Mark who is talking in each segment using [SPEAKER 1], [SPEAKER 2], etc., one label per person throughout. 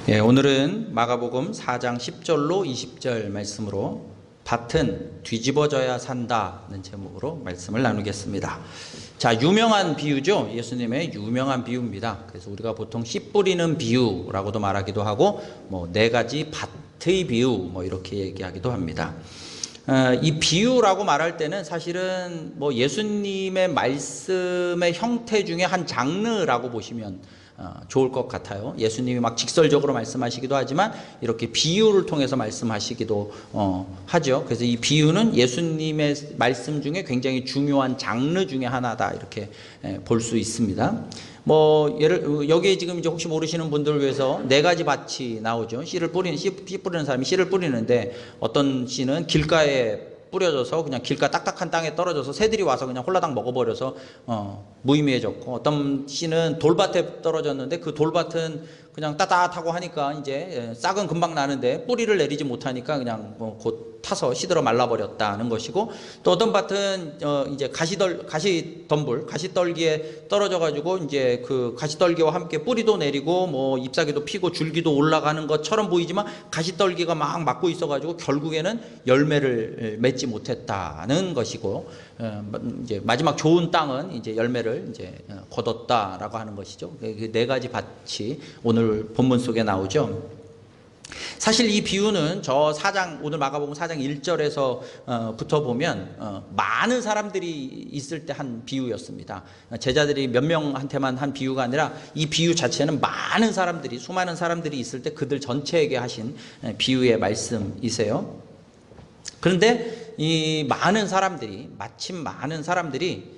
[SPEAKER 1] 예, 오늘은 마가복음 4장 10절로 20절 말씀으로 밭은 뒤집어져야 산다는 제목으로 말씀을 나누겠습니다. 자, 유명한 비유죠. 예수님의 유명한 비유입니다. 그래서 우리가 보통 씨 뿌리는 비유라고도 말하기도 하고 네 가지 밭의 비유 이렇게 얘기하기도 합니다. 이 비유라고 말할 때는 사실은 예수님의 말씀의 형태 중에 한 장르라고 보시면 좋을 것 같아요. 예수님이 막 직설적으로 말씀하시기도 하지만 이렇게 비유를 통해서 말씀하시기도 하죠. 그래서 이 비유는 예수님의 말씀 중에 굉장히 중요한 장르 중에 하나다 이렇게 볼 수 있습니다. 여기에 지금 이제 혹시 모르시는 분들을 위해서 네 가지 밭이 나오죠. 씨 뿌리는 사람이 씨를 뿌리는데 어떤 씨는 길가에 뿌려져서 그냥 길가 딱딱한 땅에 떨어져서 새들이 와서 그냥 홀라당 먹어버려서 무의미해졌고, 어떤 씨는 돌밭에 떨어졌는데 그 돌밭은 그냥 따뜻하고 하니까 이제 싹은 금방 나는데 뿌리를 내리지 못하니까 그냥 곧 타서 시들어 말라버렸다는 것이고, 또 어떤 밭은 이제 가시떨기에 떨어져가지고 이제 그 가시떨기와 함께 뿌리도 내리고 잎사귀도 피고 줄기도 올라가는 것처럼 보이지만 가시떨기가 막 막고 있어가지고 결국에는 열매를 맺지 못했다는 것이고, 이제 마지막 좋은 땅은 이제 열매를 이제 거뒀다라고 하는 것이죠. 그 네 가지 밭이 오늘 본문 속에 나오죠. 사실 이 비유는 오늘 마가복음 4장 1절에서 부터 보면 많은 사람들이 있을 때 한 비유였습니다. 제자들이 몇 명한테만 한 비유가 아니라 이 비유 자체는 수많은 사람들이 있을 때 그들 전체에게 하신 비유의 말씀이세요. 그런데 마침 많은 사람들이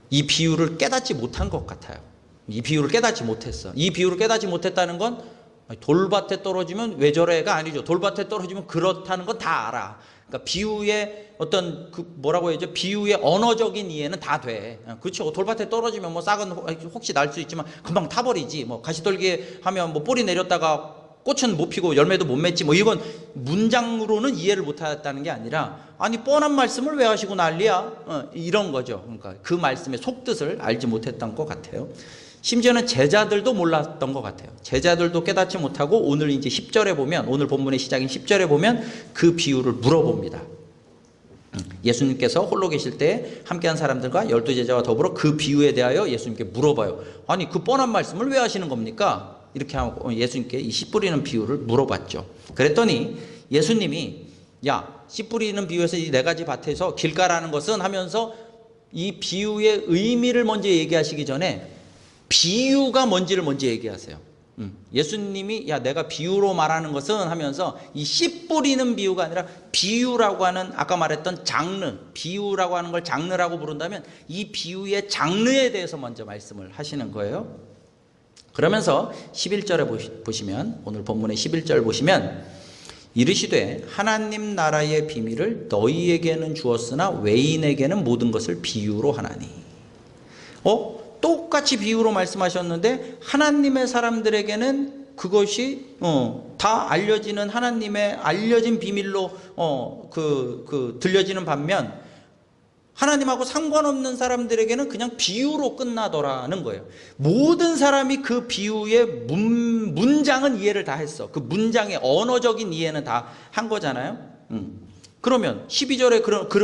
[SPEAKER 1] 이 비유를 깨닫지 못한 것 같아요. 이 비유를 깨닫지 못했어. 이 비유를 깨닫지 못했다는 건 돌밭에 떨어지면 왜 저래가 아니죠. 돌밭에 떨어지면 그렇다는 건 다 알아. 그러니까 비유의 어떤 비유의 언어적인 이해는 다 돼. 그렇죠. 돌밭에 떨어지면 싹은 혹시 날 수 있지만 금방 타버리지. 가시떨기에 하면 뿌리 내렸다가 꽃은 못 피고 열매도 못 맺지. 이건 문장으로는 이해를 못 하였다는 게 아니라, 아니 뻔한 말씀을 왜 하시고 난리야? 이런 거죠. 그러니까 그 말씀의 속뜻을 알지 못했던 것 같아요. 심지어는 제자들도 몰랐던 것 같아요. 제자들도 깨닫지 못하고 오늘 이제 10절에 보면, 오늘 본문의 시작인 10절에 보면 그 비유를 물어봅니다. 예수님께서 홀로 계실 때 함께한 사람들과 12제자와 더불어 그 비유에 대하여 예수님께 물어봐요. 아니 그 뻔한 말씀을 왜 하시는 겁니까? 이렇게 하고 예수님께 이 씨 뿌리는 비유를 물어봤죠. 그랬더니 예수님이 씨 뿌리는 비유에서 이 네 가지 밭에서 길가라는 것은 하면서 이 비유의 의미를 먼저 얘기하시기 전에 비유가 뭔지를 먼저 얘기하세요. 예수님이 내가 비유로 말하는 것은 하면서 이 씨 뿌리는 비유가 아니라 비유라고 하는, 아까 말했던 장르, 비유라고 하는 걸 장르라고 부른다면 이 비유의 장르에 대해서 먼저 말씀을 하시는 거예요. 그러면서 11절에 보시면, 오늘 본문의 11절 보시면 이르시되 하나님 나라의 비밀을 너희에게는 주었으나 외인에게는 모든 것을 비유로 하나니. 똑같이 비유로 말씀하셨는데 하나님의 사람들에게는 그것이 다 알려지는, 하나님의 알려진 비밀로 들려지는 반면 하나님하고 상관없는 사람들에게는 그냥 비유로 끝나더라는 거예요. 모든 사람이 그 비유의 문장은 이해를 다 했어. 그 문장의 언어적인 이해는 다 한 거잖아요. 그러면 12절에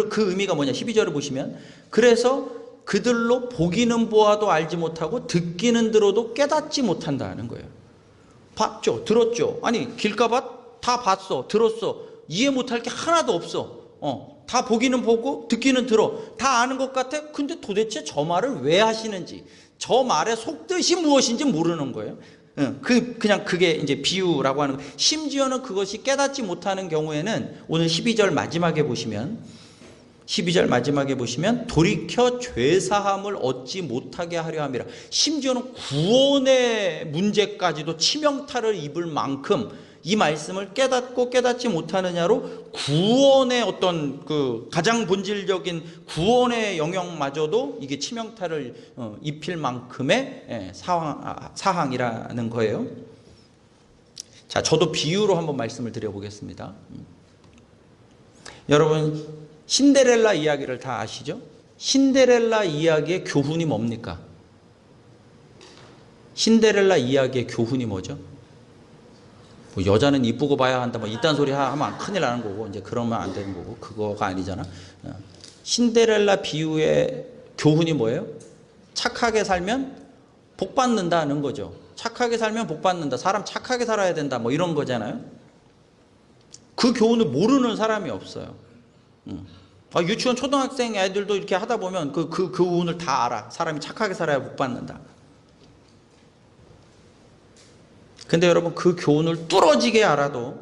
[SPEAKER 1] 그 의미가 뭐냐? 12절을 보시면, 그래서 그들로 보기는 보아도 알지 못하고 듣기는 들어도 깨닫지 못한다는 거예요. 봤죠? 들었죠? 아니 길가밭 다 봤어, 들었어. 이해 못할 게 하나도 없어. 다 보기는 보고 듣기는 들어. 다 아는 것 같아. 근데 도대체 저 말을 왜 하시는지, 저 말의 속뜻이 무엇인지 모르는 거예요. 그냥 그게 이제 비유라고 하는 거예요. 심지어는 그것이 깨닫지 못하는 경우에는 오늘 12절 마지막에 보시면 돌이켜 죄사함을 얻지 못하게 하려 함이라. 심지어는 구원의 문제까지도 치명타를 입을 만큼 이 말씀을 깨닫고 깨닫지 못하느냐로 구원의 어떤 그 가장 본질적인 구원의 영역마저도 이게 치명타를 입힐 만큼의 사항이라는 거예요. 자, 저도 비유로 한번 말씀을 드려보겠습니다. 여러분, 신데렐라 이야기를 다 아시죠? 신데렐라 이야기의 교훈이 뭡니까? 신데렐라 이야기의 교훈이 뭐죠? 뭐 여자는 이쁘고 봐야 한다, 뭐 이딴 소리 하면 큰일 나는 거고, 이제 그러면 안 되는 거고, 그거가 아니잖아. 신데렐라 비유의 교훈이 뭐예요? 착하게 살면 복 받는다는 거죠. 착하게 살면 복 받는다. 사람 착하게 살아야 된다. 뭐 이런 거잖아요. 그 교훈을 모르는 사람이 없어요. 유치원 초등학생 애들도 이렇게 하다 보면 그 교훈을 다 알아. 사람이 착하게 살아야 복 받는다. 근데 여러분, 그 교훈을 뚫어지게 알아도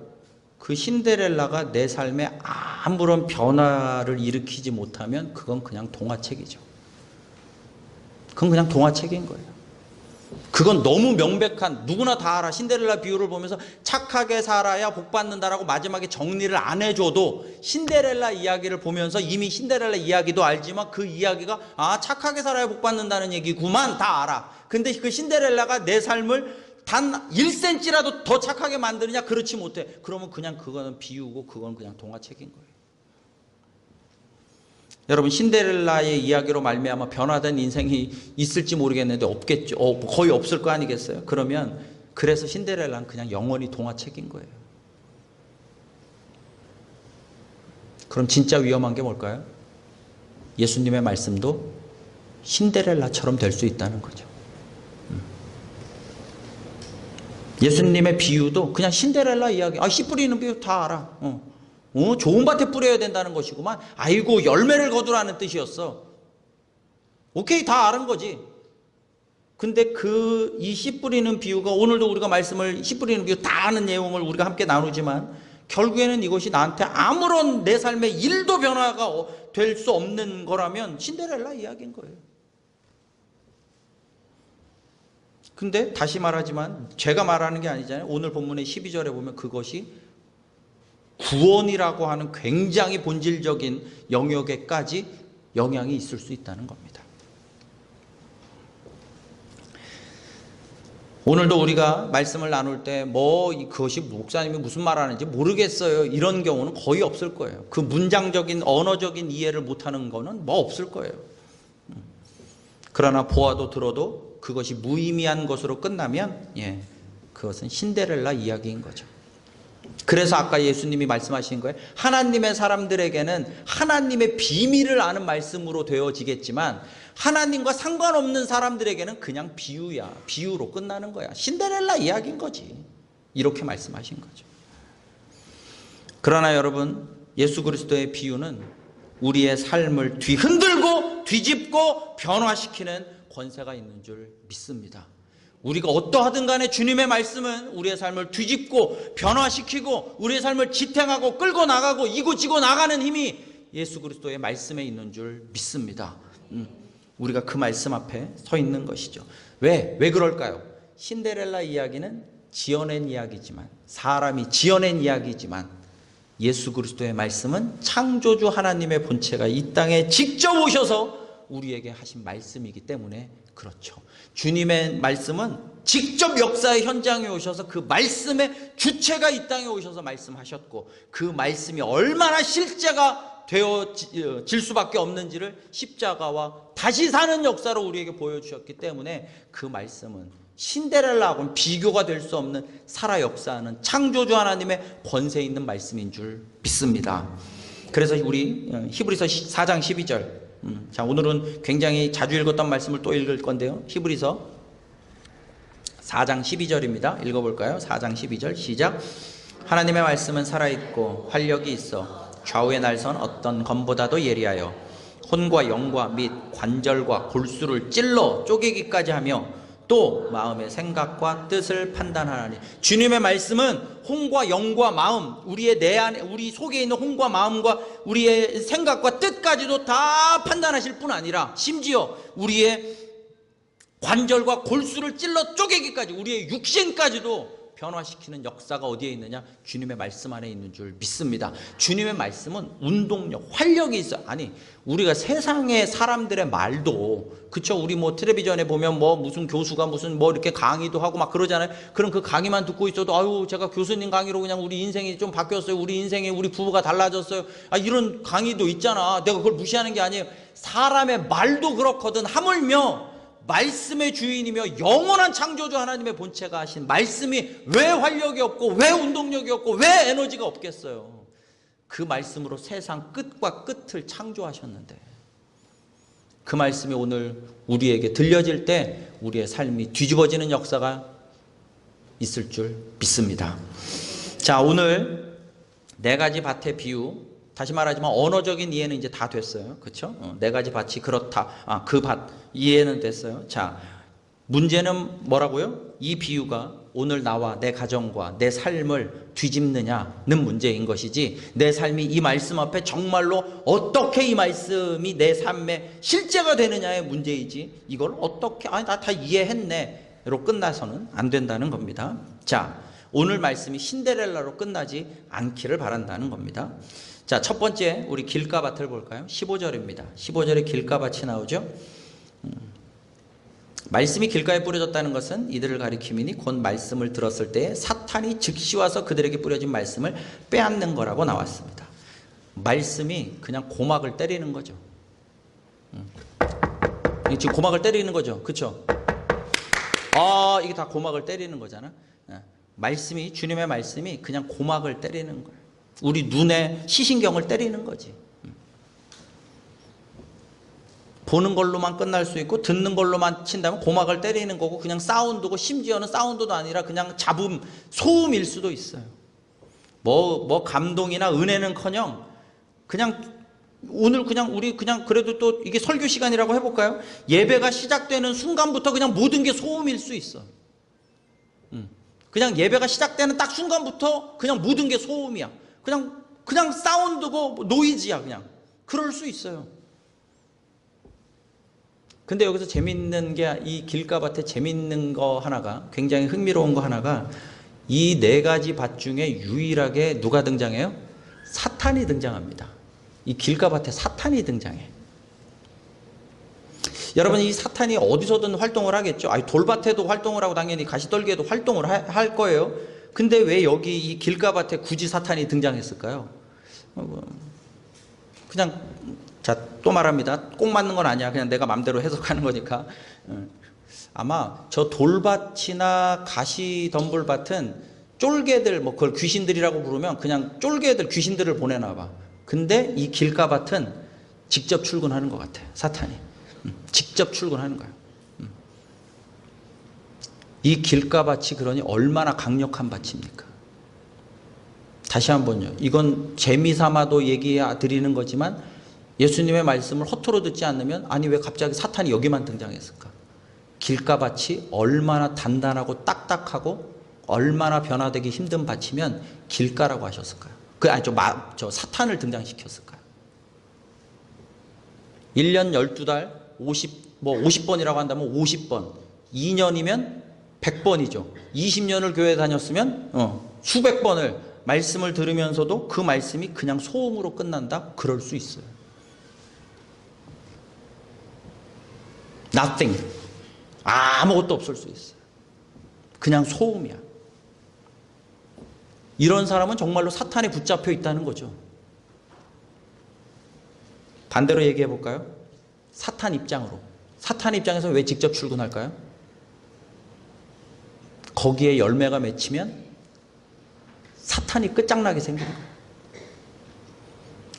[SPEAKER 1] 그 신데렐라가 내 삶에 아무런 변화를 일으키지 못하면 그건 그냥 동화책이죠. 그건 그냥 동화책인 거예요. 그건 너무 명백한, 누구나 다 알아. 신데렐라 비유를 보면서 착하게 살아야 복 받는다라고 마지막에 정리를 안 해줘도 신데렐라 이야기를 보면서 이미 신데렐라 이야기도 알지만 그 이야기가 착하게 살아야 복 받는다는 얘기구만 다 알아. 근데 그 신데렐라가 내 삶을 단 1cm라도 더 착하게 만드느냐? 그렇지 못해. 그러면 그냥 그거는 비유고 그건 그냥 동화책인 거예요. 여러분, 신데렐라의 이야기로 말미암아 변화된 인생이 있을지 모르겠는데 없겠죠. 거의 없을 거 아니겠어요? 그러면 그래서 신데렐라는 그냥 영원히 동화책인 거예요. 그럼 진짜 위험한 게 뭘까요? 예수님의 말씀도 신데렐라처럼 될 수 있다는 거죠. 예수님의 비유도 그냥 신데렐라 이야기. 씨 뿌리는 비유 다 알아. 좋은 밭에 뿌려야 된다는 것이구만. 아이고, 열매를 거두라는 뜻이었어. 오케이, 다 아는 거지. 근데 이 씨 뿌리는 비유가, 오늘도 우리가 말씀을 씨 뿌리는 비유 다 아는 내용을 우리가 함께 나누지만 결국에는 이것이 나한테 아무런 내 삶에 일도 변화가 될 수 없는 거라면 신데렐라 이야기인 거예요. 근데 다시 말하지만 제가 말하는 게 아니잖아요. 오늘 본문의 12절에 보면 그것이 구원이라고 하는 굉장히 본질적인 영역에까지 영향이 있을 수 있다는 겁니다. 오늘도 우리가 말씀을 나눌 때 그것이 목사님이 무슨 말하는지 모르겠어요, 이런 경우는 거의 없을 거예요. 그 문장적인 언어적인 이해를 못하는 거는 없을 거예요. 그러나 보아도 들어도 그것이 무의미한 것으로 끝나면 그것은 신데렐라 이야기인 거죠. 그래서 아까 예수님이 말씀하신 거예요. 하나님의 사람들에게는 하나님의 비밀을 아는 말씀으로 되어지겠지만 하나님과 상관없는 사람들에게는 그냥 비유야. 비유로 끝나는 거야. 신데렐라 이야기인 거지. 이렇게 말씀하신 거죠. 그러나 여러분, 예수 그리스도의 비유는 우리의 삶을 뒤흔들고 뒤집고 변화시키는 권세가 있는 줄 믿습니다. 우리가 어떠하든 간에 주님의 말씀은 우리의 삶을 뒤집고 변화시키고 우리의 삶을 지탱하고 끌고 나가고 이고지고 나가는 힘이 예수 그리스도의 말씀에 있는 줄 믿습니다. 우리가 그 말씀 앞에 서 있는 것이죠. 왜 그럴까요? 신데렐라 이야기는 지어낸 이야기지만, 사람이 지어낸 이야기지만 예수 그리스도의 말씀은 창조주 하나님의 본체가 이 땅에 직접 오셔서 우리에게 하신 말씀이기 때문에 그렇죠. 주님의 말씀은 직접 역사의 현장에 오셔서 그 말씀의 주체가 이 땅에 오셔서 말씀하셨고 그 말씀이 얼마나 실제가 되어질 수밖에 없는지를 십자가와 다시 사는 역사로 우리에게 보여주셨기 때문에 그 말씀은 신데렐라하고는 비교가 될 수 없는 살아 역사하는 창조주 하나님의 권세 있는 말씀인 줄 믿습니다. 그래서 우리 히브리서 4장 12절, 자, 오늘은 굉장히 자주 읽었던 말씀을 또 읽을 건데요. 히브리서 4장 12절입니다. 읽어볼까요? 4장 12절 시작. 하나님의 말씀은 살아있고 활력이 있어 좌우의 날선 어떤 검보다도 예리하여 혼과 영과 및 관절과 골수를 찔러 쪼개기까지 하며 또 마음의 생각과 뜻을 판단하나니. 주님의 말씀은 혼과 영과 마음, 우리의 내 안에, 우리 속에 있는 혼과 마음과 우리의 생각과 뜻까지도 다 판단하실 뿐 아니라 심지어 우리의 관절과 골수를 찔러 쪼개기까지, 우리의 육신까지도 변화시키는 역사가 어디에 있느냐? 주님의 말씀 안에 있는 줄 믿습니다. 주님의 말씀은 운동력, 활력이 있어. 아니, 우리가 세상의 사람들의 말도, 그쵸? 우리 텔레비전에 보면 무슨 교수가 무슨 이렇게 강의도 하고 막 그러잖아요. 그럼 그 강의만 듣고 있어도 아유, 제가 교수님 강의로 그냥 우리 인생이 좀 바뀌었어요. 우리 인생에 우리 부부가 달라졌어요. 이런 강의도 있잖아. 내가 그걸 무시하는 게 아니에요. 사람의 말도 그렇거든. 하물며 말씀의 주인이며 영원한 창조주 하나님의 본체가 하신 말씀이 왜 활력이 없고 왜 운동력이 없고 왜 에너지가 없겠어요? 그 말씀으로 세상 끝과 끝을 창조하셨는데, 그 말씀이 오늘 우리에게 들려질 때 우리의 삶이 뒤집어지는 역사가 있을 줄 믿습니다. 자, 오늘 네 가지 밭의 비유, 다시 말하지만 언어적인 이해는 이제 다 됐어요. 그렇죠? 네 가지 밭이 그렇다. 그 밭 이해는 됐어요. 자, 문제는 뭐라고요? 이 비유가 오늘 나와 내 가정과 내 삶을 뒤집느냐는 문제인 것이지, 내 삶이 이 말씀 앞에 정말로 어떻게 이 말씀이 내 삶에 실제가 되느냐의 문제이지, 이걸 어떻게 나 다 이해했네로 끝나서는 안 된다는 겁니다. 자, 오늘 말씀이 신데렐라로 끝나지 않기를 바란다는 겁니다. 자, 첫 번째 우리 길가밭을 볼까요? 15절입니다. 15절에 길가밭이 나오죠. 말씀이 길가에 뿌려졌다는 것은 이들을 가리킴이니 곧 말씀을 들었을 때 사탄이 즉시 와서 그들에게 뿌려진 말씀을 빼앗는 거라고 나왔습니다. 말씀이 그냥 고막을 때리는 거죠. 지금 고막을 때리는 거죠. 그렇죠? 이게 다 고막을 때리는 거잖아. 말씀이, 주님의 말씀이 그냥 고막을 때리는 거예요. 우리 눈에 시신경을 때리는 거지. 보는 걸로만 끝날 수 있고 듣는 걸로만 친다면 고막을 때리는 거고, 그냥 사운드고, 심지어는 사운드도 아니라 그냥 잡음, 소음일 수도 있어요. 뭐 감동이나 은혜는커녕 그냥 오늘 그냥 우리 그냥 그래도 또 이게 설교 시간이라고 해볼까요? 예배가 시작되는 순간부터 그냥 모든 게 소음일 수 있어. 그냥 예배가 시작되는 딱 순간부터 그냥 모든 게 소음이야. 그냥 사운드고 노이즈야. 그냥 그럴 수 있어요. 근데 여기서 재밌는 게, 이 길가밭에 재밌는 거 하나가, 굉장히 흥미로운 거 하나가, 이 네 가지 밭 중에 유일하게 누가 등장해요? 사탄이 등장합니다. 이 길가밭에 사탄이 등장해. 여러분, 이 사탄이 어디서든 활동을 하겠죠. 돌밭에도 활동을 하고 당연히 가시떨기에도 활동을 할 거예요. 근데 왜 여기 이 길가밭에 굳이 사탄이 등장했을까요? 그냥, 자, 또 말합니다. 꼭 맞는 건 아니야. 그냥 내가 맘대로 해석하는 거니까. 아마 저 돌밭이나 가시덤불밭은 쫄개들, 그걸 귀신들이라고 부르면 그냥 쫄개들, 귀신들을 보내나 봐. 근데 이 길가밭은 직접 출근하는 것 같아요. 사탄이. 직접 출근하는 거예요. 이 길가밭이 그러니 얼마나 강력한 밭입니까? 다시 한번요. 이건 재미삼아도 얘기 드리는 거지만, 예수님의 말씀을 허투루 듣지 않으면, 아니 왜 갑자기 사탄이 여기만 등장했을까? 길가밭이 얼마나 단단하고 딱딱하고 얼마나 변화되기 힘든 밭이면 길가라고 하셨을까요? 저 사탄을 등장시켰을까요? 1년 12달 50번이라고 한다면 50번, 2년이면 100번이죠. 20년을 교회 다녔으면 수백 번을 말씀을 들으면서도 그 말씀이 그냥 소음으로 끝난다? 그럴 수 있어요. Nothing. 아무것도 없을 수 있어요. 그냥 소음이야. 이런 사람은 정말로 사탄에 붙잡혀 있다는 거죠. 반대로 얘기해 볼까요? 사탄 입장으로. 사탄 입장에서 왜 직접 출근할까요? 거기에 열매가 맺히면 사탄이 끝장나게 생긴 거예요.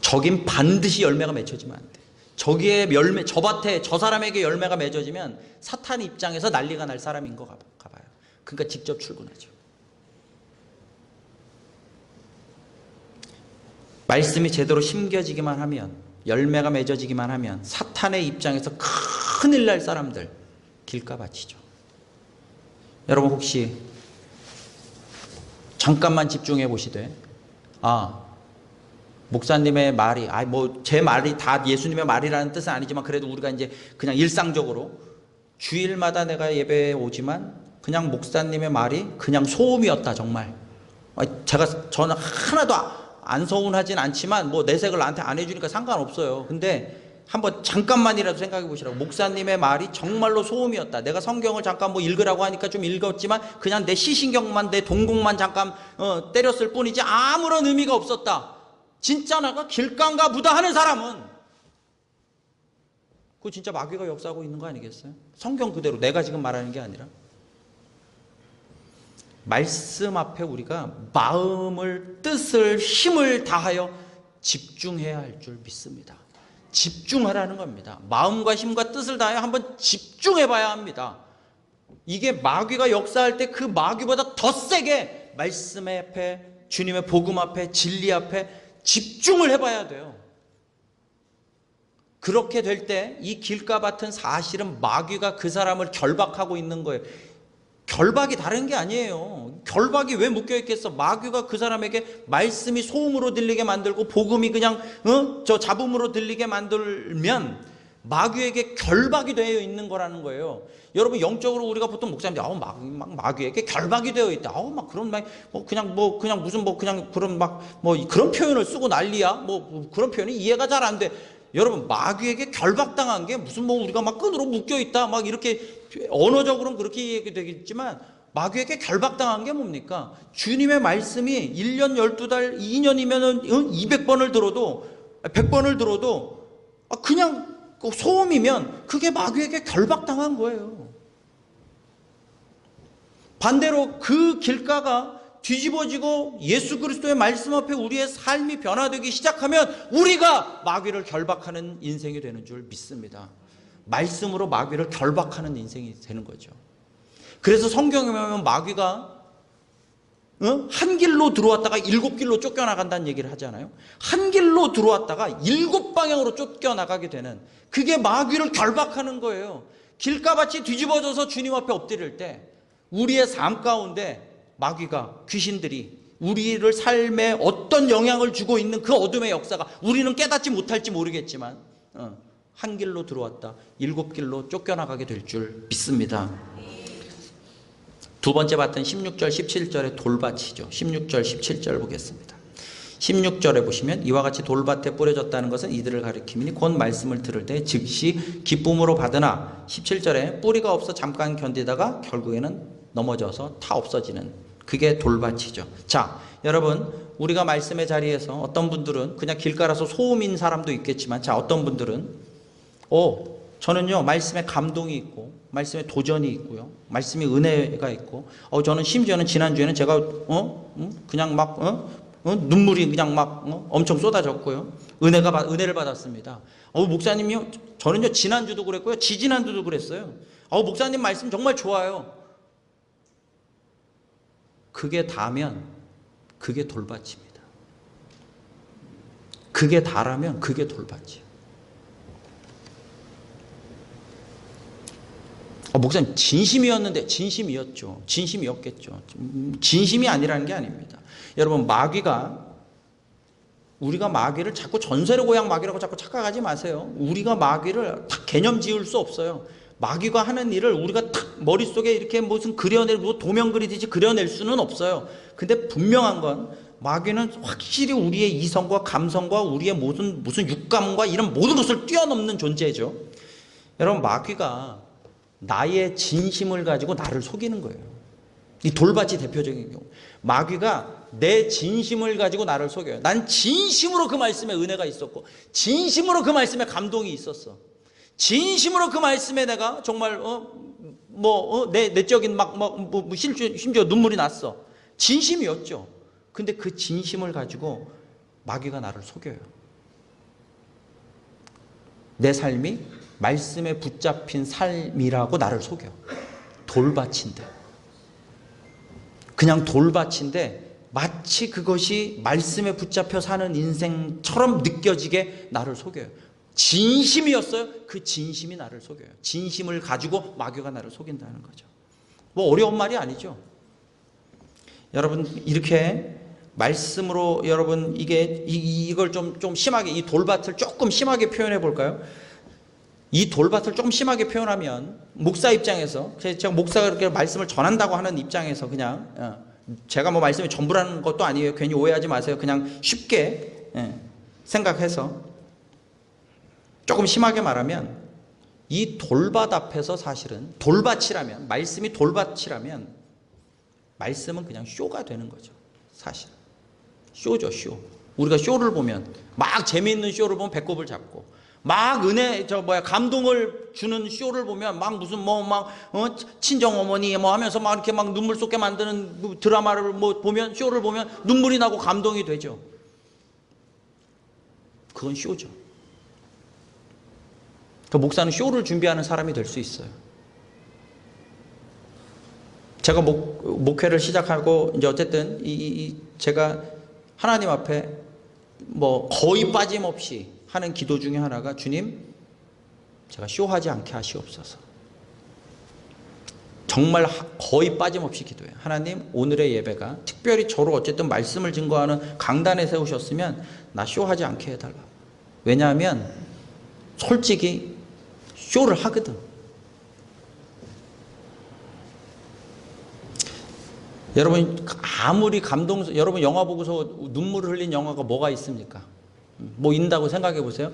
[SPEAKER 1] 저긴 반드시 열매가 맺혀지면 안 돼. 저기에 열매, 저 밭에 저 사람에게 열매가 맺어지면 사탄 입장에서 난리가 날 사람인 거 가봐요. 그러니까 직접 출근하죠. 말씀이 제대로 심겨지기만 하면, 열매가 맺어지기만 하면 사탄의 입장에서 큰일 날 사람들 길가밭이죠. 여러분 혹시 잠깐만 집중해 보시되, 목사님의 말이, 제 말이 다 예수님의 말이라는 뜻은 아니지만, 그래도 우리가 이제 그냥 일상적으로 주일마다 내가 예배에 오지만 그냥 목사님의 말이 그냥 소음이었다, 정말. 저는 하나도 안 서운하진 않지만, 내색을 나한테 안 해주니까 상관없어요. 근데 한번 잠깐만이라도 생각해 보시라고. 목사님의 말이 정말로 소음이었다. 내가 성경을 잠깐 읽으라고 하니까 좀 읽었지만 그냥 내 시신경만, 내 동공만 잠깐 때렸을 뿐이지 아무런 의미가 없었다. 진짜 내가 길가인가 보다 하는 사람은 그거 진짜 마귀가 역사하고 있는 거 아니겠어요? 성경 그대로 내가 지금 말하는 게 아니라. 말씀 앞에 우리가 마음을, 뜻을, 힘을 다하여 집중해야 할 줄 믿습니다. 집중하라는 겁니다. 마음과 힘과 뜻을 다하여 한번 집중해 봐야 합니다. 이게 마귀가 역사할 때 그 마귀보다 더 세게 말씀 앞에, 주님의 복음 앞에, 진리 앞에 집중을 해봐야 돼요. 그렇게 될 때 이 길가밭은 사실은 마귀가 그 사람을 결박하고 있는 거예요. 결박이 다른 게 아니에요. 결박이 왜 묶여있겠어? 마귀가 그 사람에게 말씀이 소음으로 들리게 만들고 복음이 그냥 저 잡음으로 들리게 만들면 마귀에게 결박이 되어 있는 거라는 거예요. 여러분, 영적으로 우리가 보통 목사님들 마귀에게 결박이 되어 있다. 막 그런 그냥 무슨 그냥 그런 그런 표현을 쓰고 난리야. 그런 표현이 이해가 잘 안 돼. 여러분, 마귀에게 결박당한 게 무슨 우리가 끈으로 묶여 있다 이렇게 언어적으로는 그렇게 얘기되겠지만, 마귀에게 결박당한 게 뭡니까? 주님의 말씀이 1년 12달 2년이면은 200번을 들어도 100번을 들어도 그냥 소음이면 그게 마귀에게 결박당한 거예요. 반대로 그 길가가 뒤집어지고 예수 그리스도의 말씀 앞에 우리의 삶이 변화되기 시작하면 우리가 마귀를 결박하는 인생이 되는 줄 믿습니다. 말씀으로 마귀를 결박하는 인생이 되는 거죠. 그래서 성경에 보면 마귀가 한 길로 들어왔다가 7길로 쫓겨나간다는 얘기를 하잖아요. 한 길로 들어왔다가 7방향으로 쫓겨나가게 되는, 그게 마귀를 결박하는 거예요. 길가밭이 뒤집어져서 주님 앞에 엎드릴 때 우리의 삶 가운데 마귀가, 귀신들이 우리를 삶에 어떤 영향을 주고 있는 그 어둠의 역사가 우리는 깨닫지 못할지 모르겠지만 한 길로 들어왔다 7길로 쫓겨나가게 될 줄 믿습니다. 두 번째 밭은 16절 17절의 돌밭이죠. 16절 17절 보겠습니다. 16절에 보시면 이와 같이 돌밭에 뿌려졌다는 것은 이들을 가리킴이니 곧 말씀을 들을 때 즉시 기쁨으로 받으나, 17절에 뿌리가 없어 잠깐 견디다가 결국에는 넘어져서 다 없어지는, 그게 돌밭이죠. 자, 여러분, 우리가 말씀의 자리에서 어떤 분들은 그냥 길가라서 소음인 사람도 있겠지만, 자, 어떤 분들은 저는요 말씀에 감동이 있고 말씀에 도전이 있고요, 말씀에 은혜가 있고, 저는 심지어는 지난주에는 제가 그냥 눈물이 그냥 엄청 쏟아졌고요, 은혜를 받았습니다. 목사님이요, 저는요 지난주도 그랬고요, 지지난주도 그랬어요. 목사님 말씀 정말 좋아요. 그게 다면 그게 돌밭입니다. 그게 다라면 그게 돌밭이에요. 목사님 진심이었는데, 진심이었죠. 진심이었겠죠. 진심이 아니라는 게 아닙니다. 여러분, 우리가 마귀를 자꾸 전세로 고향 마귀라고 자꾸 착각하지 마세요. 우리가 마귀를 다 개념 지을 수 없어요. 마귀가 하는 일을 우리가 탁 머릿속에 이렇게 무슨 도면 그리듯이 그려낼 수는 없어요. 근데 분명한 건 마귀는 확실히 우리의 이성과 감성과 우리의 무슨 육감과 이런 모든 것을 뛰어넘는 존재죠. 여러분, 마귀가 나의 진심을 가지고 나를 속이는 거예요. 이 돌밭이 대표적인 경우. 마귀가 내 진심을 가지고 나를 속여요. 난 진심으로 그 말씀에 은혜가 있었고, 진심으로 그 말씀에 감동이 있었어. 진심으로 그 말씀에 내가 정말 내적인 심지어 눈물이 났어. 진심이었죠. 근데 그 진심을 가지고 마귀가 나를 속여요. 내 삶이 말씀에 붙잡힌 삶이라고 나를 속여. 돌밭인데, 그냥 돌밭인데 마치 그것이 말씀에 붙잡혀 사는 인생처럼 느껴지게 나를 속여요. 진심이었어요. 그 진심이 나를 속여요. 진심을 가지고 마귀가 나를 속인다는 거죠. 어려운 말이 아니죠. 여러분, 이렇게 말씀으로 여러분 이걸 좀 심하게, 이 돌밭을 조금 심하게 표현해 볼까요? 이 돌밭을 조금 심하게 표현하면, 목사 입장에서, 제가 목사가 그렇게 말씀을 전한다고 하는 입장에서 그냥 제가 말씀이 전부라는 것도 아니에요. 괜히 오해하지 마세요. 그냥 쉽게 생각해서 조금 심하게 말하면, 이 돌밭 앞에서 사실은 돌밭이라면, 말씀이 돌밭이라면 말씀은 그냥 쇼가 되는 거죠. 사실 쇼죠, 쇼. 우리가 쇼를 보면, 막 재미있는 쇼를 보면 배꼽을 잡고, 막 은혜 감동을 주는 쇼를 보면 막 무슨 친정 어머니 하면서 막 이렇게 막 눈물 쏟게 만드는 드라마를 보면, 쇼를 보면 눈물이 나고 감동이 되죠. 그건 쇼죠. 그 목사는 쇼를 준비하는 사람이 될 수 있어요. 제가 목회를 시작하고 이제 어쨌든 제가 하나님 앞에 거의 빠짐없이 하는 기도 중에 하나가, 주님, 제가 쇼하지 않게 하시옵소서. 정말 거의 빠짐없이 기도해요. 하나님, 오늘의 예배가 특별히 저로 어쨌든 말씀을 증거하는 강단에 세우셨으면 나 쇼하지 않게 해달라. 왜냐하면 솔직히 쇼를 하거든. 여러분, 아무리 여러분 영화 보고서 눈물을 흘린 영화가 뭐가 있습니까? 있다고 생각해 보세요.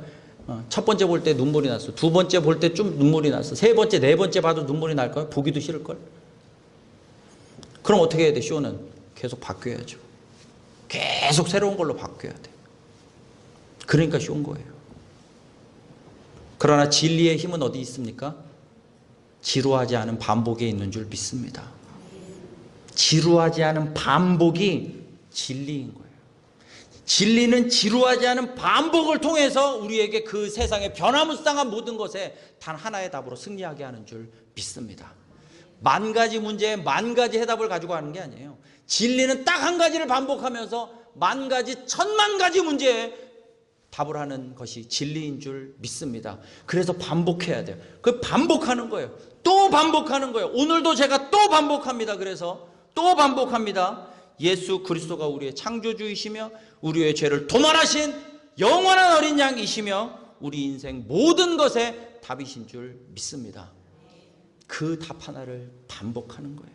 [SPEAKER 1] 첫 번째 볼 때 눈물이 났어. 두 번째 볼 때 좀 눈물이 났어. 세 번째, 네 번째 봐도 눈물이 날까요? 보기도 싫을걸? 그럼 어떻게 해야 돼? 쇼는 계속 바뀌어야죠. 계속 새로운 걸로 바뀌어야 돼. 그러니까 쇼인 거예요. 그러나 진리의 힘은 어디 있습니까? 지루하지 않은 반복에 있는 줄 믿습니다. 지루하지 않은 반복이 진리인 거예요. 진리는 지루하지 않은 반복을 통해서 우리에게 그 세상의 변화무쌍한 모든 것에 단 하나의 답으로 승리하게 하는 줄 믿습니다. 만 가지 문제에 만 가지 해답을 가지고 하는 게 아니에요. 진리는 딱 한 가지를 반복하면서 만 가지, 천만 가지 문제에 답을 하는 것이 진리인 줄 믿습니다. 그래서 반복해야 돼요. 그 반복하는 거예요. 또 반복하는 거예요. 오늘도 제가 또 반복합니다. 그래서 또 반복합니다. 예수 그리스도가 우리의 창조주이시며 우리의 죄를 도말하신 영원한 어린 양이시며 우리 인생 모든 것에 답이신 줄 믿습니다. 그 답 하나를 반복하는 거예요.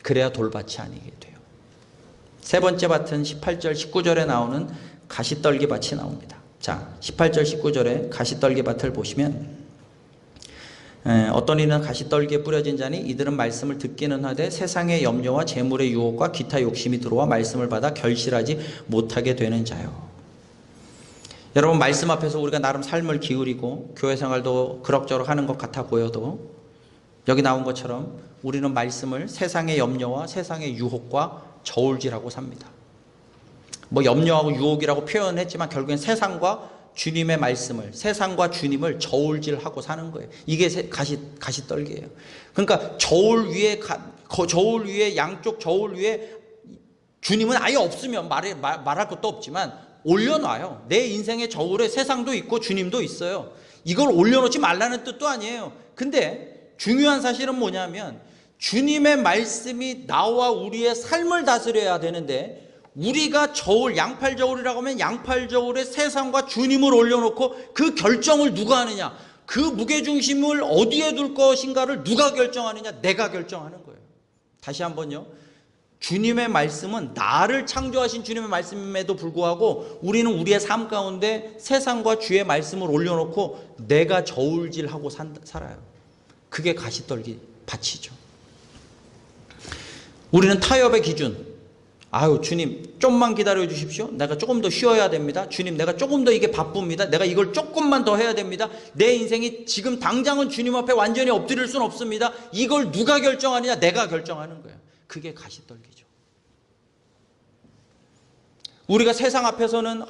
[SPEAKER 1] 그래야 돌밭이 아니게 돼요. 세 번째 밭은 18절 19절에 나오는 가시떨기 밭이 나옵니다. 자, 18절 19절에 가시떨기 밭을 보시면, 어떤 이는 가시떨기에 뿌려진 자니 이들은 말씀을 듣기는 하되 세상의 염려와 재물의 유혹과 기타 욕심이 들어와 말씀을 받아 결실하지 못하게 되는 자요. 여러분, 말씀 앞에서 우리가 나름 삶을 기울이고 교회 생활도 그럭저럭 하는 것 같아 보여도 여기 나온 것처럼 우리는 말씀을 세상의 염려와 세상의 유혹과 저울질하고 삽니다. 염려하고 유혹이라고 표현했지만 결국엔 세상과 주님의 말씀을, 세상과 주님을 저울질하고 사는 거예요. 이게 가시떨기예요. 그러니까 저울 위에 양쪽 저울 위에 주님은 아예 없으면 말할 것도 없지만 올려놔요. 내 인생의 저울에 세상도 있고 주님도 있어요. 이걸 올려놓지 말라는 뜻도 아니에요. 근데 중요한 사실은 뭐냐면 주님의 말씀이 나와 우리의 삶을 다스려야 되는데, 우리가 양팔 저울이라고 하면 양팔 저울에 세상과 주님을 올려놓고 그 결정을 누가 하느냐, 그 무게중심을 어디에 둘 것인가를 누가 결정하느냐? 내가 결정하는 거예요. 다시 한번요. 주님의 말씀은 나를 창조하신 주님의 말씀임에도 불구하고 우리는 우리의 삶 가운데 세상과 주의 말씀을 올려놓고 내가 저울질하고 살아요. 그게 가시떨기 밭이죠. 우리는 타협의 기준, 주님 좀만 기다려 주십시오. 내가 조금 더 쉬어야 됩니다. 주님, 내가 조금 더 이게 바쁩니다. 내가 이걸 조금만 더 해야 됩니다. 내 인생이 지금 당장은 주님 앞에 완전히 엎드릴 수는 없습니다. 이걸 누가 결정하느냐? 내가 결정하는 거예요. 그게 가시떨기죠. 우리가 세상 앞에서는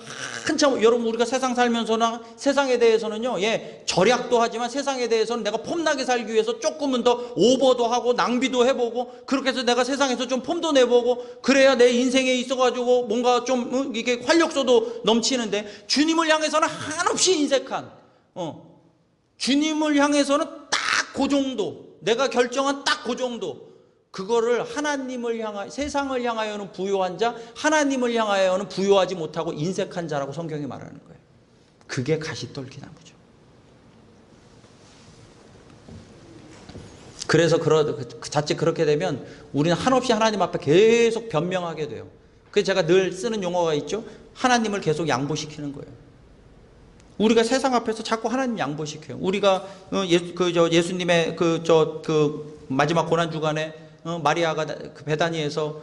[SPEAKER 1] 여러분, 우리가 세상 살면서는 세상에 대해서는요, 절약도 하지만 세상에 대해서는 내가 폼나게 살기 위해서 조금은 더 오버도 하고 낭비도 해보고, 그렇게 해서 내가 세상에서 좀 폼도 내보고, 그래야 내 인생에 있어가지고 뭔가 좀 이게 활력소도 넘치는데, 주님을 향해서는 한없이 인색한, 주님을 향해서는 딱 그 정도, 내가 결정한 딱 그 정도, 그거를 세상을 향하여는 부요한 자, 하나님을 향하여는 부요하지 못하고 인색한 자라고 성경이 말하는 거예요. 그게 가시떨기라는 거죠. 그래서 자칫 그렇게 되면 우리는 한없이 하나님 앞에 계속 변명하게 돼요. 그래서 제가 늘 쓰는 용어가 있죠. 하나님을 계속 양보시키는 거예요. 우리가 세상 앞에서 자꾸 하나님 양보시켜요. 우리가 예수님의 마지막 고난 주간에 마리아가 베다니에서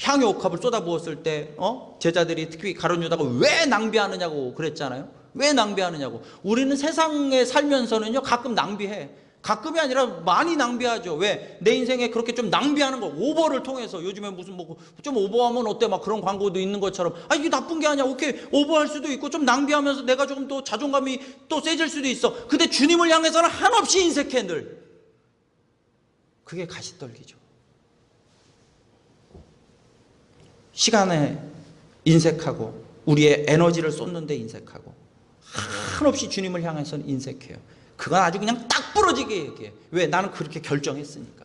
[SPEAKER 1] 향유 옥합을 쏟아부었을 때 제자들이 특히 가룟 유다가 왜 낭비하느냐고 그랬잖아요. 왜 낭비하느냐고. 우리는 세상에 살면서는요, 가끔 낭비해. 가끔이 아니라 많이 낭비하죠. 왜? 내 인생에 그렇게 좀 낭비하는 거, 오버를 통해서. 요즘에 무슨 뭐 좀 오버하면 어때? 막 그런 광고도 있는 것처럼. 아, 이게 나쁜 게 아니야. 오케이, 오버할 수도 있고 좀 낭비하면서 내가 조금 또 자존감이 또 세질 수도 있어. 근데 주님을 향해서는 한없이 인색해 늘. 그게 가시떨기죠. 시간에 인색하고 우리의 에너지를 쏟는데 인색하고 한없이 주님을 향해서는 인색해요. 그건 아주 그냥 딱 부러지게 얘기해. 왜? 나는 그렇게 결정했으니까.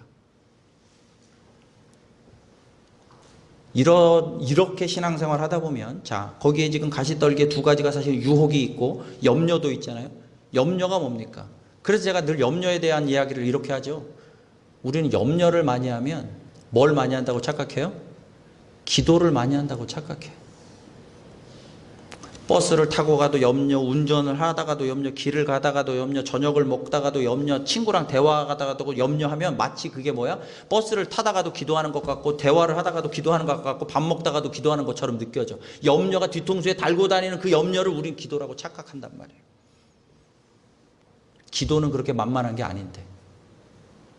[SPEAKER 1] 이렇게 신앙생활 하다 보면, 자, 거기에 지금 가시떨기에 두 가지가 사실 유혹이 있고 염려도 있잖아요. 염려가 뭡니까? 그래서 제가 늘 염려에 대한 이야기를 이렇게 하죠. 우리는 염려를 많이 하면 뭘 많이 한다고 착각해요? 기도를 많이 한다고 착각해요. 버스를 타고 가도 염려, 운전을 하다가도 염려, 길을 가다가도 염려, 저녁을 먹다가도 염려, 친구랑 대화하다가도 염려하면 마치 그게 뭐야? 버스를 타다가도 기도하는 것 같고 대화를 하다가도 기도하는 것 같고 밥 먹다가도 기도하는 것처럼 느껴져. 염려가 뒤통수에 달고 다니는 그 염려를 우린 기도라고 착각한단 말이에요. 기도는 그렇게 만만한 게 아닌데.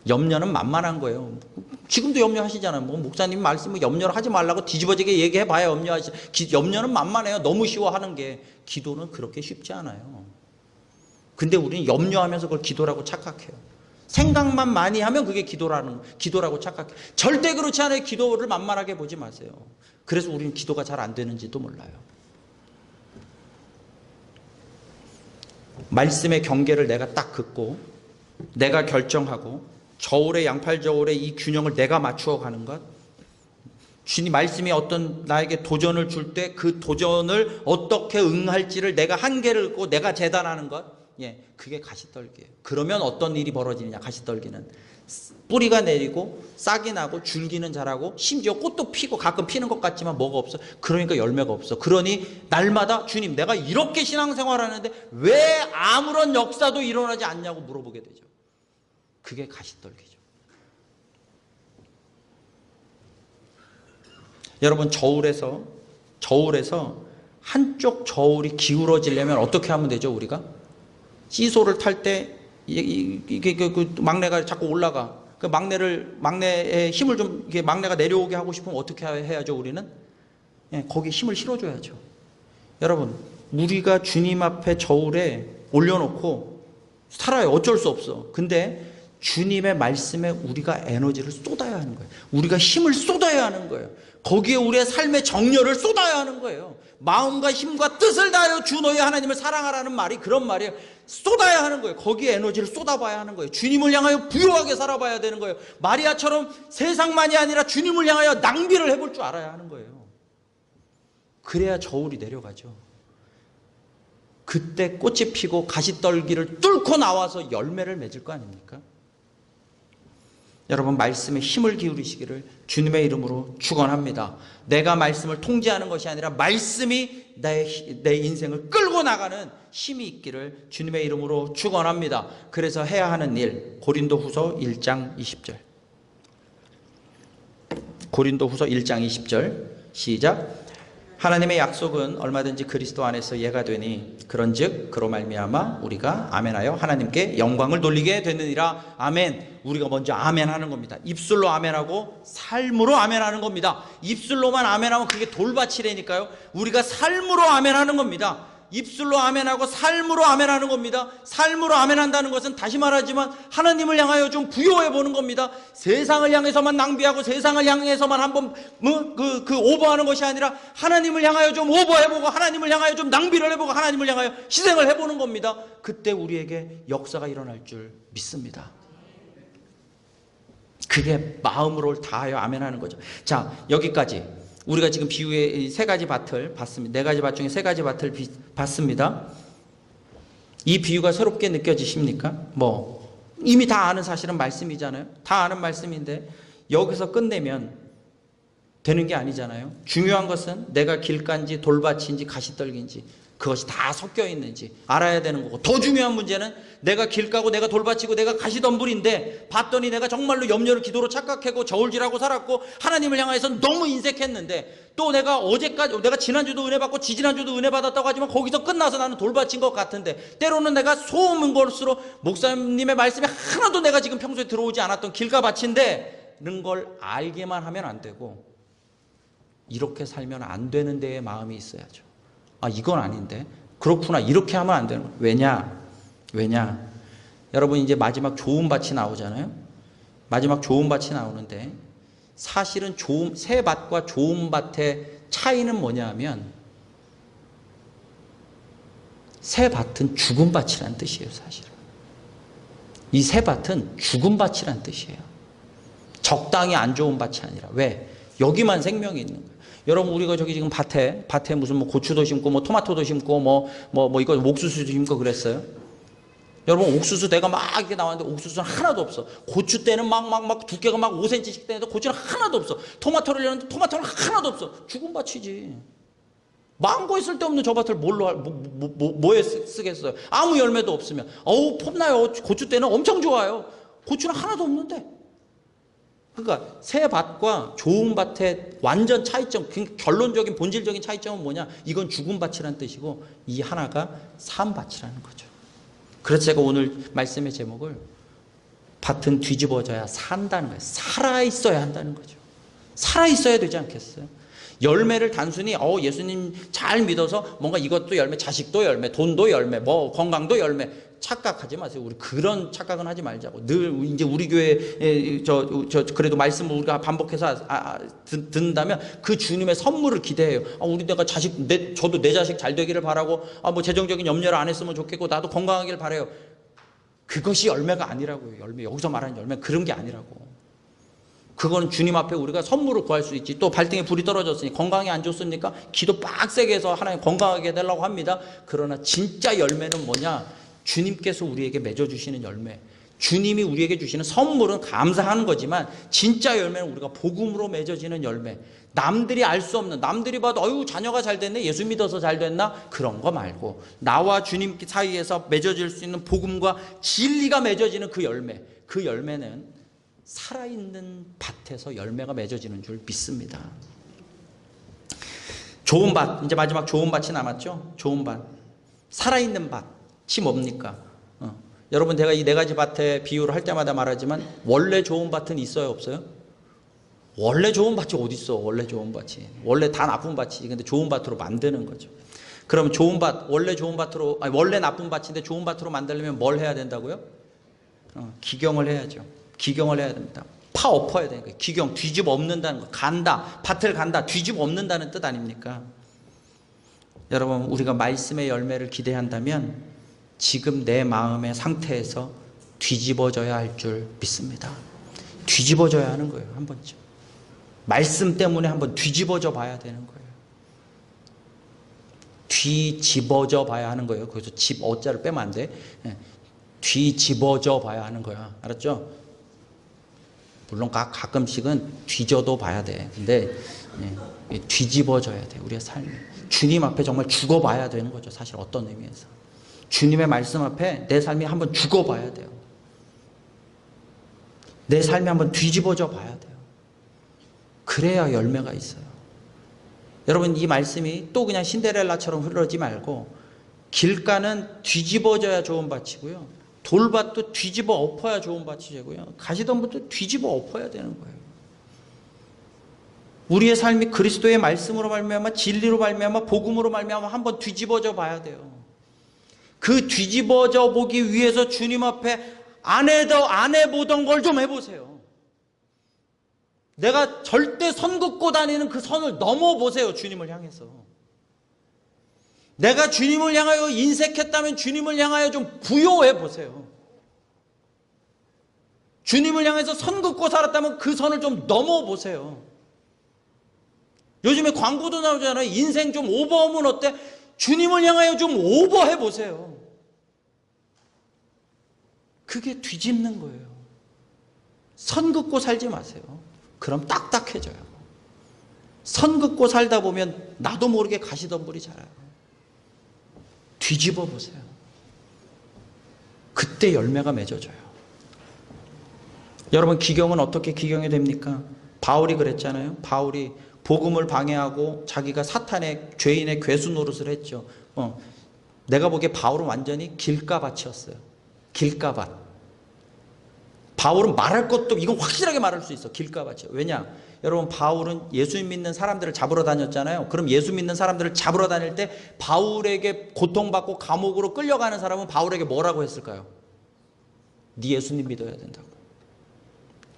[SPEAKER 1] 염려는 만만한 거예요. 지금도 염려하시잖아요. 뭐 목사님 말씀을 염려를 하지 말라고 뒤집어지게 얘기해봐야 염려하시. 염려는 만만해요. 너무 쉬워하는 게. 기도는 그렇게 쉽지 않아요. 근데 우리는 염려하면서 그걸 기도라고 착각해요. 생각만 많이 하면 그게 기도라고 착각해요. 절대 그렇지 않아요. 기도를 만만하게 보지 마세요. 그래서 우리는 기도가 잘 안 되는지도 몰라요. 말씀의 경계를 내가 딱 긋고 내가 결정하고 저울의 양팔 저울의 이 균형을 내가 맞추어 가는 것. 주님 말씀이 어떤 나에게 도전을 줄 때 그 도전을 어떻게 응할지를 내가 한계를 긋고 내가 재단하는 것. 예, 그게 가시떨기예요. 그러면 어떤 일이 벌어지느냐? 가시떨기는 뿌리가 내리고 싹이 나고 줄기는 자라고 심지어 꽃도 피고 가끔 피는 것 같지만 뭐가 없어. 그러니까 열매가 없어. 그러니 날마다 주님 내가 이렇게 신앙생활하는데 왜 아무런 역사도 일어나지 않냐고 물어보게 되죠. 그게 가시떨기죠. 여러분 저울에서 한쪽 저울이 기울어지려면 어떻게 하면 되죠? 우리가 시소를 탈 때 이게 그 막내가 자꾸 올라가. 그 막내의 힘을 좀 이게 막내가 내려오게 하고 싶으면 어떻게 해야죠? 우리는 거기에 힘을 실어줘야죠. 여러분 우리가 주님 앞에 저울에 올려놓고 살아요. 어쩔 수 없어. 근데 주님의 말씀에 우리가 에너지를 쏟아야 하는 거예요. 우리가 힘을 쏟아야 하는 거예요. 거기에 우리의 삶의 정열을 쏟아야 하는 거예요. 마음과 힘과 뜻을 다하여 주 너희 하나님을 사랑하라는 말이 그런 말이에요. 쏟아야 하는 거예요. 거기에 에너지를 쏟아봐야 하는 거예요. 주님을 향하여 부유하게 살아봐야 되는 거예요. 마리아처럼 세상만이 아니라 주님을 향하여 낭비를 해볼 줄 알아야 하는 거예요. 그래야 저울이 내려가죠. 그때 꽃이 피고 가시떨기를 뚫고 나와서 열매를 맺을 거 아닙니까? 여러분 말씀에 힘을 기울이시기를 주님의 이름으로 축원합니다. 내가 말씀을 통제하는 것이 아니라 말씀이 내 인생을 끌고 나가는 힘이 있기를 주님의 이름으로 축원합니다. 그래서 해야 하는 일 고린도후서 1장 20절. 고린도후서 1장 20절 시작. 하나님의 약속은 얼마든지 그리스도 안에서 예가 되니 그런즉 그로 말미암아 우리가 아멘하여 하나님께 영광을 돌리게 되느니라. 아멘. 우리가 먼저 아멘하는 겁니다. 입술로 아멘하고 삶으로 아멘하는 겁니다. 입술로만 아멘하면 그게 돌밭이라니까요. 우리가 삶으로 아멘하는 겁니다. 입술로 아멘하고 삶으로 아멘하는 겁니다. 삶으로 아멘한다는 것은 다시 말하지만 하나님을 향하여 좀 부여해 보는 겁니다. 세상을 향해서만 낭비하고 세상을 향해서만 한번 오버하는 것이 아니라 하나님을 향하여 좀 오버해보고 하나님을 향하여 좀 낭비를 해보고 하나님을 향하여 희생을 해보는 겁니다. 그때 우리에게 역사가 일어날 줄 믿습니다. 그게 마음으로 다하여 아멘하는 거죠. 자, 여기까지 우리가 지금 비유의 세 가지 밭을 봤습니다. 네 가지 밭 중에 세 가지 밭을 봤습니다. 이 비유가 새롭게 느껴지십니까? 이미 다 아는 사실은 말씀이잖아요. 다 아는 말씀인데 여기서 끝내면 되는 게 아니잖아요. 중요한 것은 내가 길가인지 돌밭인지 가시떨기인지 그것이 다 섞여 있는지 알아야 되는 거고, 더 중요한 문제는 내가 길가고 내가 돌밭이고 내가 가시덤불인데 봤더니 내가 정말로 염려를 기도로 착각하고 저울질하고 살았고 하나님을 향해서 너무 인색했는데, 또 내가 어제까지 내가 지난주도 은혜 받고 지지난주도 은혜 받았다고 하지만 거기서 끝나서 나는 돌밭인 것 같은데, 때로는 내가 소음인 것으로 목사님의 말씀이 하나도 내가 지금 평소에 들어오지 않았던 길가 밭인데 는 걸 알게만 하면 안 되고, 이렇게 살면 안 되는 데에 마음이 있어야죠. 아, 이건 아닌데, 그렇구나, 이렇게 하면 안 되는 거예요. 왜냐 여러분, 이제 마지막 좋은 밭이 나오잖아요. 마지막 좋은 밭이 나오는데, 사실은 새 밭과 좋은 밭의 차이는 뭐냐 하면, 새 밭은 죽은 밭이란 뜻이에요. 사실은 이 새 밭은 죽은 밭이란 뜻이에요. 적당히 안 좋은 밭이 아니라. 왜? 여기만 생명이 있는 거예요. 여러분, 우리가 저기 지금 밭에 무슨 뭐 고추도 심고 뭐 토마토도 심고 뭐 이거 옥수수도 심고 그랬어요. 여러분, 옥수수 대가 막 이렇게 나왔는데 옥수수는 하나도 없어. 고추 때는 막 두께가 막 5cm씩 되는데 고추는 하나도 없어. 토마토를 열었는데 토마토는 하나도 없어. 죽은 밭이지. 망고에 쓸데없는 저 밭을 뭐에 쓰겠어요? 아무 열매도 없으면. 어우, 폼나요. 고추 때는 엄청 좋아요. 고추는 하나도 없는데. 그러니까 새 밭과 좋은 밭의 완전 차이점, 결론적인 본질적인 차이점은 뭐냐? 이건 죽은 밭이라는 뜻이고, 이 하나가 산 밭이라는 거죠. 그래서 제가 오늘 말씀의 제목을 밭은 뒤집어져야 산다는 거예요. 살아있어야 한다는 거죠. 살아있어야 되지 않겠어요? 열매를 단순히 예수님 잘 믿어서 뭔가 이것도 열매, 자식도 열매, 돈도 열매, 뭐 건강도 열매, 착각하지 마세요. 우리 그런 착각은 하지 말자고. 늘 이제 우리 교회 그래도 말씀을 우리가 반복해서 듣는다면 그 주님의 선물을 기대해요. 우리 내가 저도 내 자식 잘 되기를 바라고, 뭐 재정적인 염려를 안 했으면 좋겠고, 나도 건강하길 바래요. 그것이 열매가 아니라고요. 열매, 여기서 말하는 열매 그런 게 아니라고. 그건 주님 앞에 우리가 선물을 구할 수 있지. 또 발등에 불이 떨어졌으니 건강이 안 좋습니까? 기도 빡세게 해서 하나님 건강하게 해달라고 합니다. 그러나 진짜 열매는 뭐냐? 주님께서 우리에게 맺어주시는 열매, 주님이 우리에게 주시는 선물은 감사하는 거지만, 진짜 열매는 우리가 복음으로 맺어지는 열매, 남들이 알 수 없는, 남들이 봐도 어유 자녀가 잘 됐네, 예수 믿어서 잘 됐나, 그런 거 말고 나와 주님 사이에서 맺어질 수 있는 복음과 진리가 맺어지는 그 열매, 그 열매는 살아있는 밭에서 열매가 맺어지는 줄 믿습니다. 좋은 밭, 이제 마지막 좋은 밭이 남았죠. 좋은 밭, 살아있는 밭이 뭡니까? 여러분, 제가 이 네 가지 밭의 비유를 할 때마다 말하지만, 원래 좋은 밭은 있어요, 없어요? 원래 좋은 밭이 어디 있어? 원래 좋은 밭이, 원래 다 나쁜 밭이지. 근데 좋은 밭으로 만드는 거죠. 그럼 좋은 밭, 원래 좋은 밭으로, 아니 원래 나쁜 밭인데 좋은 밭으로 만들려면 뭘 해야 된다고요? 기경을 해야죠. 기경을 해야 됩니다. 파 엎어야 되니까. 기경, 뒤집어 엎는다는 거. 간다, 밭을 간다, 뒤집어 엎는다는 뜻 아닙니까? 여러분, 우리가 말씀의 열매를 기대한다면 지금 내 마음의 상태에서 뒤집어져야 할 줄 믿습니다. 뒤집어져야 하는 거예요. 한 번쯤 말씀 때문에 한번 뒤집어져 봐야 되는 거예요. 뒤집어져 봐야 하는 거예요. 그래서 집 어자를 빼면 안 돼. 뒤집어져 봐야 하는 거야. 알았죠? 물론 가끔씩은 뒤져도 봐야 돼. 근데 뒤집어져야 돼. 우리의 삶이 주님 앞에 정말 죽어봐야 되는 거죠. 사실 어떤 의미에서 주님의 말씀 앞에 내 삶이 한번 죽어봐야 돼요. 내 삶이 한번 뒤집어져 봐야 돼요. 그래야 열매가 있어요. 여러분, 이 말씀이 또 그냥 신데렐라처럼 흐르지 말고, 길가는 뒤집어져야 좋은 밭이고요, 돌밭도 뒤집어 엎어야 좋은 밭이 되고요, 가시덤불도 뒤집어 엎어야 되는 거예요. 우리의 삶이 그리스도의 말씀으로 말미암아, 진리로 말미암아, 복음으로 말미암아 한번 뒤집어져 봐야 돼요. 그 뒤집어져 보기 위해서 주님 앞에 안 해보던 걸 좀 해보세요. 내가 절대 선 긋고 다니는 그 선을 넘어보세요. 주님을 향해서. 내가 주님을 향하여 인색했다면 주님을 향하여 좀 부요해 보세요. 주님을 향해서 선 긋고 살았다면 그 선을 좀 넘어보세요. 요즘에 광고도 나오잖아요. 인생 좀 오버하면 어때? 주님을 향하여 좀 오버해 보세요. 그게 뒤집는 거예요. 선 긋고 살지 마세요. 그럼 딱딱해져요. 선 긋고 살다 보면 나도 모르게 가시덤불이 자라요. 뒤집어 보세요. 그때 열매가 맺어져요. 여러분, 기경은 어떻게 기경이 됩니까? 바울이 그랬잖아요. 바울이 복음을 방해하고 자기가 사탄의 죄인의 괴수 노릇을 했죠. 내가 보기에 바울은 완전히 길가밭이었어요. 길가밭. 바울은 말할 것도, 이건 확실하게 말할 수 있어. 길가밭이요. 왜냐? 여러분, 바울은 예수 믿는 사람들을 잡으러 다녔잖아요. 그럼 예수 믿는 사람들을 잡으러 다닐 때 바울에게 고통받고 감옥으로 끌려가는 사람은 바울에게 뭐라고 했을까요? 네 예수님 믿어야 된다고.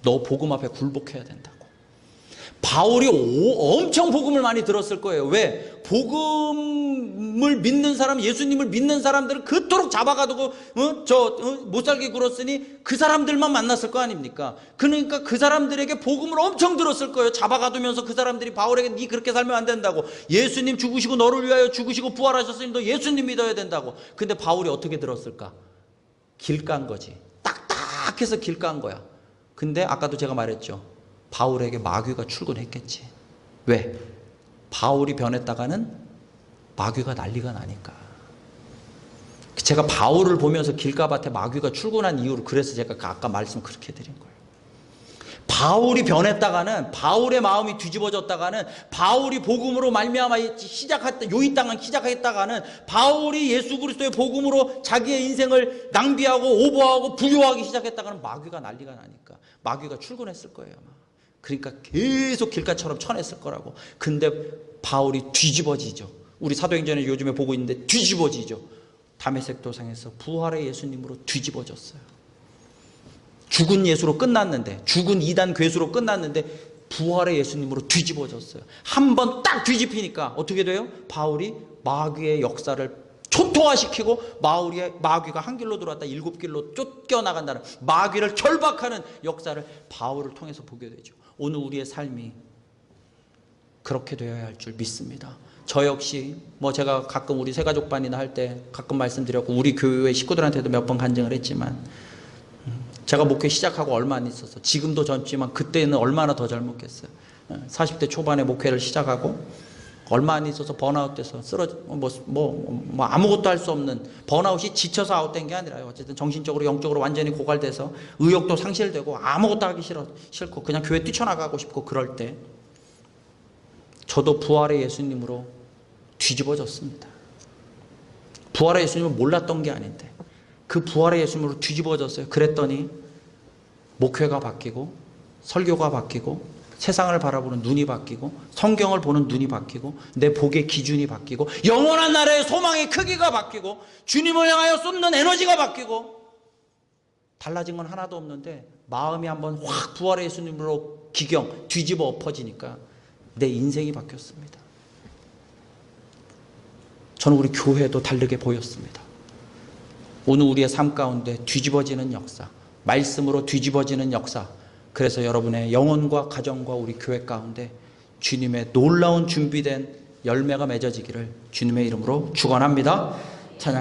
[SPEAKER 1] 너 복음 앞에 굴복해야 된다고. 바울이 엄청 복음을 많이 들었을 거예요. 왜? 복음을 믿는 사람, 예수님을 믿는 사람들을 그토록 잡아가지고 못살게 굴었으니 그 사람들만 만났을 거 아닙니까? 그러니까 그 사람들에게 복음을 엄청 들었을 거예요. 잡아가두면서 그 사람들이 바울에게 네 그렇게 살면 안 된다고. 예수님 죽으시고 너를 위하여 죽으시고 부활하셨으니 너 예수님 믿어야 된다고. 근데 바울이 어떻게 들었을까? 길 깐 거지. 딱딱해서 길 깐 거야. 근데 아까도 제가 말했죠. 바울에게 마귀가 출근했겠지. 왜? 바울이 변했다가는 마귀가 난리가 나니까. 제가 바울을 보면서 길가밭에 마귀가 출근한 이유를 그래서 제가 아까 말씀 그렇게 드린 거예요. 바울이 변했다가는, 바울의 마음이 뒤집어졌다가는, 바울이 복음으로 말미암아 요이 땅을 시작했다가는, 바울이 예수 그리스도의 복음으로 자기의 인생을 낭비하고 오버하고 부유하기 시작했다가는 마귀가 난리가 나니까 마귀가 출근했을 거예요. 아마. 그러니까 계속 길가처럼 쳐냈을 거라고. 근데 바울이 뒤집어지죠. 우리 사도행전에 요즘에 보고 있는데 뒤집어지죠. 다메섹 도상에서 부활의 예수님으로 뒤집어졌어요. 죽은 예수로 끝났는데, 죽은 이단 괴수로 끝났는데 부활의 예수님으로 뒤집어졌어요. 한 번 딱 뒤집히니까 어떻게 돼요? 바울이 마귀의 역사를 초토화시키고 마귀가 한 길로 들어왔다 7길로 쫓겨나간다는, 마귀를 결박하는 역사를 바울을 통해서 보게 되죠. 오늘 우리의 삶이 그렇게 되어야 할 줄 믿습니다. 저 역시 제가 가끔 우리 새가족반이나 할 때 가끔 말씀드렸고, 우리 교회 식구들한테도 몇 번 간증을 했지만, 제가 목회 시작하고 얼마 안 있어서, 지금도 젊지만 그때는 얼마나 더 젊었겠어요. 40대 초반에 목회를 시작하고 얼마 안 있어서 번아웃 돼서 아무것도 할 수 없는, 번아웃이 지쳐서 아웃된 게 아니라요. 어쨌든 정신적으로 영적으로 완전히 고갈돼서 의욕도 상실되고 아무것도 하기 싫고 그냥 교회 뛰쳐나가고 싶고, 그럴 때 저도 부활의 예수님으로 뒤집어졌습니다. 부활의 예수님을 몰랐던 게 아닌데 그 부활의 예수님으로 뒤집어졌어요. 그랬더니 목회가 바뀌고 설교가 바뀌고 세상을 바라보는 눈이 바뀌고 성경을 보는 눈이 바뀌고 내 복의 기준이 바뀌고 영원한 나라의 소망의 크기가 바뀌고 주님을 향하여 쏟는 에너지가 바뀌고, 달라진 건 하나도 없는데 마음이 한번 확 부활의 예수님으로 뒤집어 엎어지니까 내 인생이 바뀌었습니다. 저는 우리 교회도 다르게 보였습니다. 오늘 우리의 삶 가운데 뒤집어지는 역사, 말씀으로 뒤집어지는 역사, 그래서 여러분의 영혼과 가정과 우리 교회 가운데 주님의 놀라운 준비된 열매가 맺어지기를 주님의 이름으로 축원합니다. 찬양.